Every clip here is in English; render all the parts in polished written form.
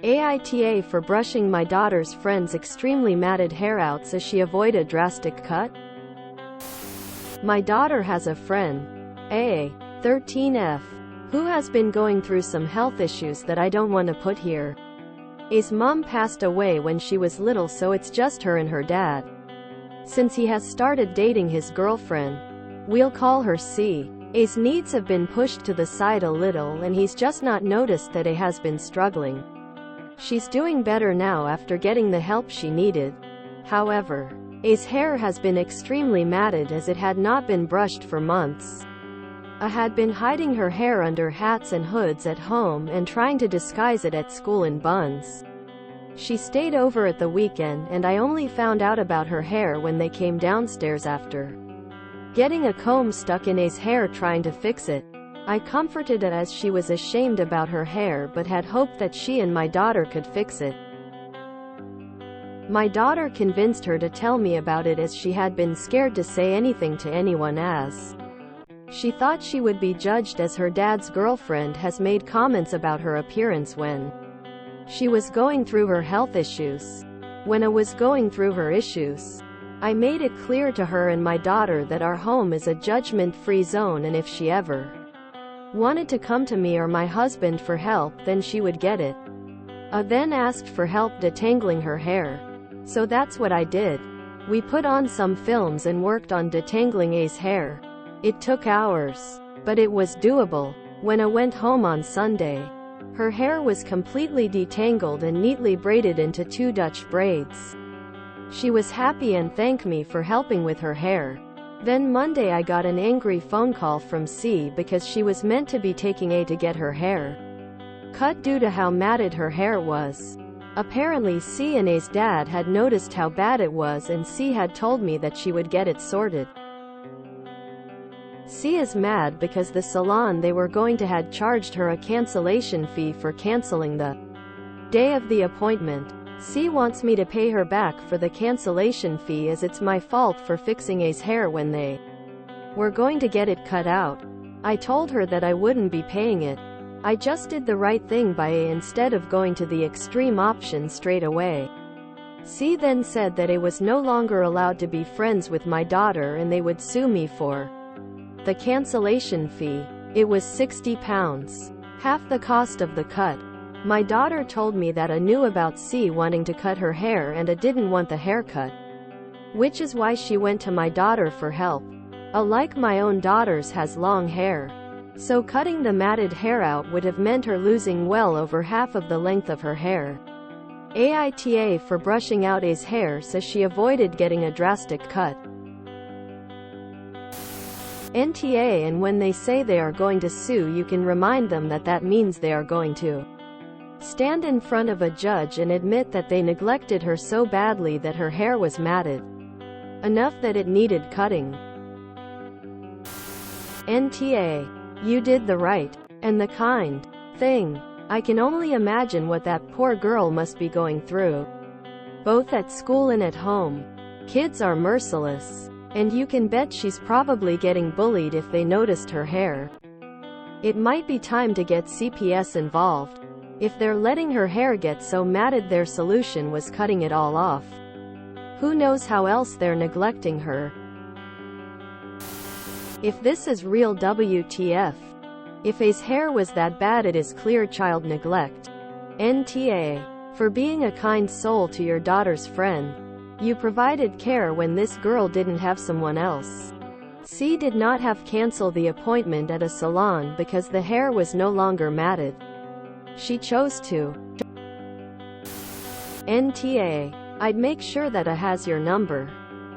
AITA for brushing my daughter's friend's extremely matted hair out so she avoid a drastic cut. My daughter has a friend, A13F, who has been going through some health issues that I don't want to put here. A's mom passed away when she was little, so it's just her and her dad. Since he has started dating his girlfriend, we'll call her C, A's needs have been pushed to the side a little and he's just not noticed that A has been struggling. She's doing better now after getting the help she needed. However, A's hair has been extremely matted as it had not been brushed for months. A had been hiding her hair under hats and hoods at home and trying to disguise it at school in buns. She stayed over at the weekend and I only found out about her hair when they came downstairs after getting a comb stuck in A's hair trying to fix it. I comforted her as she was ashamed about her hair but had hoped that she and my daughter could fix it. My daughter convinced her to tell me about it as she had been scared to say anything to anyone as she thought she would be judged as her dad's girlfriend has made comments about her appearance when she was going through her health issues. When I was going through her issues, I made it clear to her and my daughter that our home is a judgment-free zone and if she ever wanted to come to me or my husband for help then she would get it. I then asked for help detangling her hair. So that's what I did. We put on some films and worked on detangling A's hair. It took hours, but it was doable. When I went home on Sunday, her hair was completely detangled and neatly braided into 2 Dutch braids. She was happy and thanked me for helping with her hair. Then Monday I got an angry phone call from C because she was meant to be taking A to get her hair cut due to how matted her hair was. Apparently C and A's dad had noticed how bad it was and C had told me that she would get it sorted. C is mad because the salon they were going to had charged her a cancellation fee for canceling the day of the appointment. C wants me to pay her back for the cancellation fee as it's my fault for fixing A's hair when they were going to get it cut out. I told her that I wouldn't be paying it. I just did the right thing by A instead of going to the extreme option straight away. C then said that A was no longer allowed to be friends with my daughter and they would sue me for the cancellation fee. It was £60, half the cost of the cut. My daughter told me that I knew about C wanting to cut her hair and I didn't want the haircut, which is why she went to my daughter for help. Like my own daughter's has long hair, so cutting the matted hair out would have meant her losing well over half of the length of her hair. AITA for brushing out A's hair so she avoided getting a drastic cut. NTA, and when they say they are going to sue you can remind them that that means they are going to stand in front of a judge and admit that they neglected her so badly that her hair was matted enough that it needed cutting. NTA, you did the right and the kind thing. I can only imagine what that poor girl must be going through, both at school and at home. Kids are merciless, and you can bet she's probably getting bullied if they noticed her hair. It might be time to get CPS involved. If they're letting her hair get so matted, their solution was cutting it all off. Who knows how else they're neglecting her? If this is real WTF. If A's hair was that bad, it is clear child neglect. NTA, for being a kind soul to your daughter's friend. You provided care when this girl didn't have someone else. C did not have cancel the appointment at a salon because the hair was no longer matted. She chose to. NTA, I'd make sure that A has your number.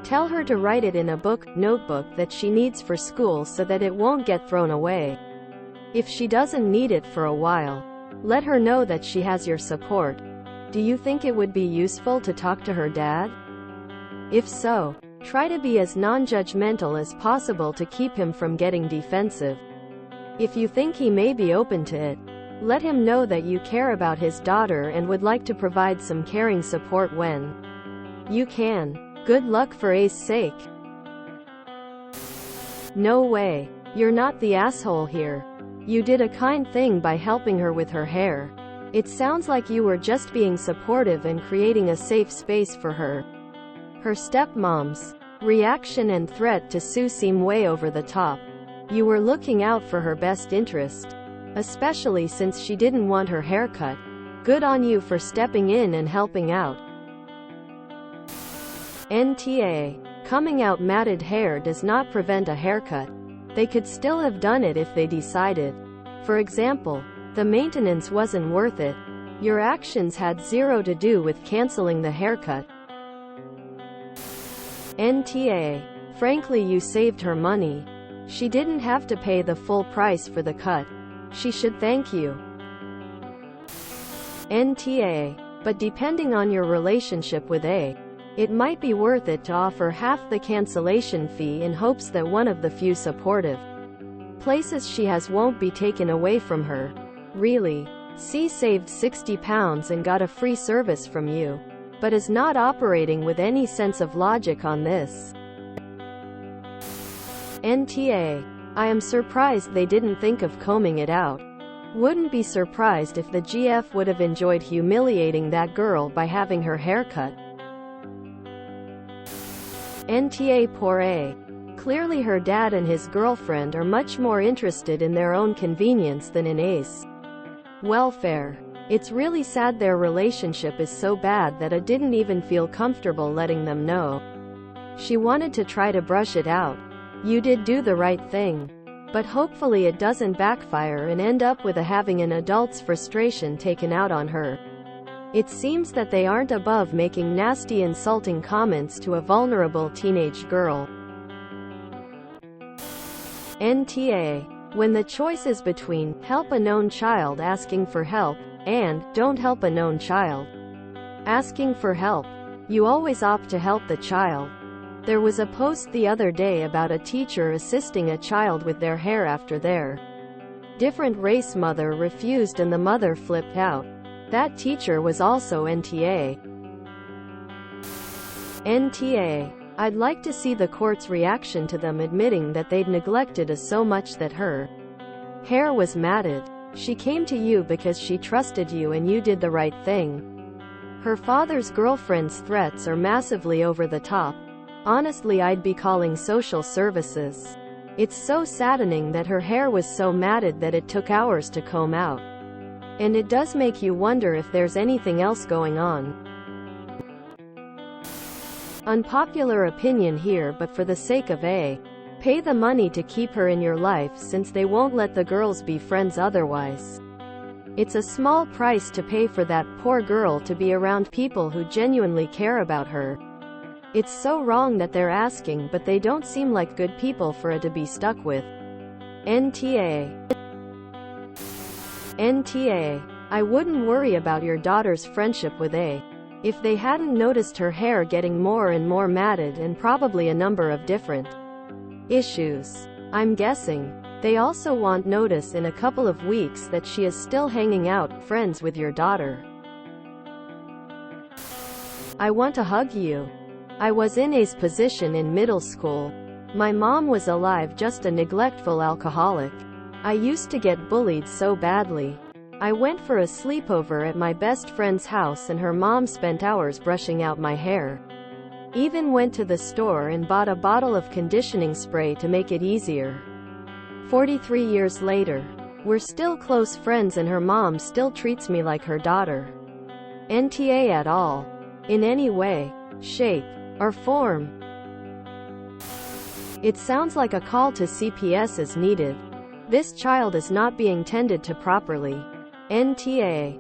Tell her to write it in a notebook that she needs for school so that it won't get thrown away. If she doesn't need it for a while, let her know that she has your support. Do you think it would be useful to talk to her dad? If so, try to be as non-judgmental as possible to keep him from getting defensive. If you think he may be open to it, let him know that you care about his daughter and would like to provide some caring support when you can. Good luck for A's sake. No way. You're not the asshole here. You did a kind thing by helping her with her hair. It sounds like you were just being supportive and creating a safe space for her. Her stepmom's reaction and threat to sue seem way over the top. You were looking out for her best interest, especially since she didn't want her hair cut. Good on you for stepping in and helping out. NTA. Coming out matted hair does not prevent a haircut. They could still have done it if they decided. For example, the maintenance wasn't worth it. Your actions had zero to do with canceling the haircut. NTA. Frankly, you saved her money. She didn't have to pay the full price for the cut. She should thank you. NTA. But depending on your relationship with A, it might be worth it to offer half the cancellation fee in hopes that one of the few supportive places she has won't be taken away from her. Really. C saved £60 and got a free service from you, but is not operating with any sense of logic on this. NTA. I am surprised they didn't think of combing it out. Wouldn't be surprised if the GF would have enjoyed humiliating that girl by having her hair cut. NTA. Poor A. Clearly her dad and his girlfriend are much more interested in their own convenience than in A's welfare. It's really sad their relationship is so bad that I didn't even feel comfortable letting them know. She wanted to try to brush it out. You did do the right thing. But hopefully it doesn't backfire and end up with having an adult's frustration taken out on her. It seems that they aren't above making nasty, insulting comments to a vulnerable teenage girl. NTA. When the choice is between help a known child asking for help and don't help a known child asking for help, you always opt to help the child. There was a post the other day about a teacher assisting a child with their hair after their different race mother refused and the mother flipped out. That teacher was also NTA. NTA. I'd like to see the court's reaction to them admitting that they'd neglected us so much that her hair was matted. She came to you because she trusted you and you did the right thing. Her father's girlfriend's threats are massively over the top. Honestly, I'd be calling social services. It's so saddening that her hair was so matted that it took hours to comb out. And it does make you wonder if there's anything else going on. Unpopular opinion here, but for the sake of A, pay the money to keep her in your life since they won't let the girls be friends otherwise. It's a small price to pay for that poor girl to be around people who genuinely care about her. It's so wrong that they're asking, but they don't seem like good people for it to be stuck with. NTA. NTA. I wouldn't worry about your daughter's friendship with A. If they hadn't noticed her hair getting more and more matted and probably a number of different issues. I'm guessing they also won't notice in a couple of weeks that she is still hanging out, friends with your daughter. I want to hug you. I was in A's position in middle school. My mom was alive, just a neglectful alcoholic. I used to get bullied so badly. I went for a sleepover at my best friend's house and her mom spent hours brushing out my hair. Even went to the store and bought a bottle of conditioning spray to make it easier. 43 years later, we're still close friends and her mom still treats me like her daughter. NTA at all. In any way, shape, or form. It sounds like a call to CPS is needed. This child is not being tended to properly. NTA.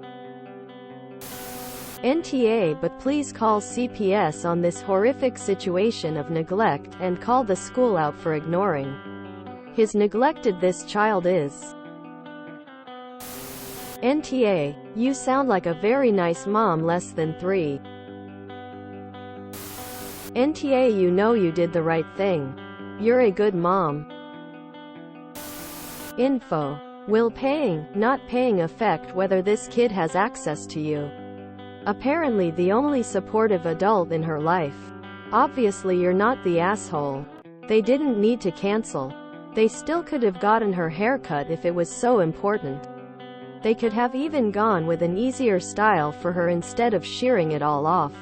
NTA, but please call CPS on this horrific situation of neglect and call the school out for ignoring his neglected this child is. NTA, you sound like a very nice mom less than 3. NTA, you know you did the right thing. You're a good mom. Info. Will paying, not paying affect whether this kid has access to you? Apparently the only supportive adult in her life. Obviously you're not the asshole. They didn't need to cancel. They still could have gotten her haircut if it was so important. They could have even gone with an easier style for her instead of shearing it all off.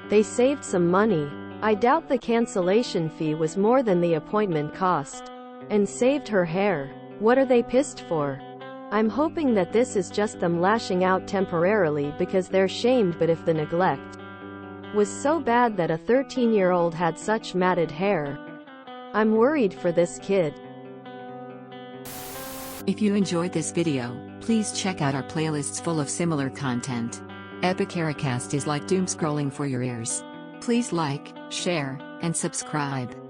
They saved some money. I doubt the cancellation fee was more than the appointment cost. And saved her hair. What are they pissed for? I'm hoping that this is just them lashing out temporarily because they're shamed, but if the neglect was so bad that a 13-year-old had such matted hair, I'm worried for this kid. If you enjoyed this video, please check out our playlists full of similar content. AmITheAsshole is like doom scrolling for your ears. Please like, share, and subscribe.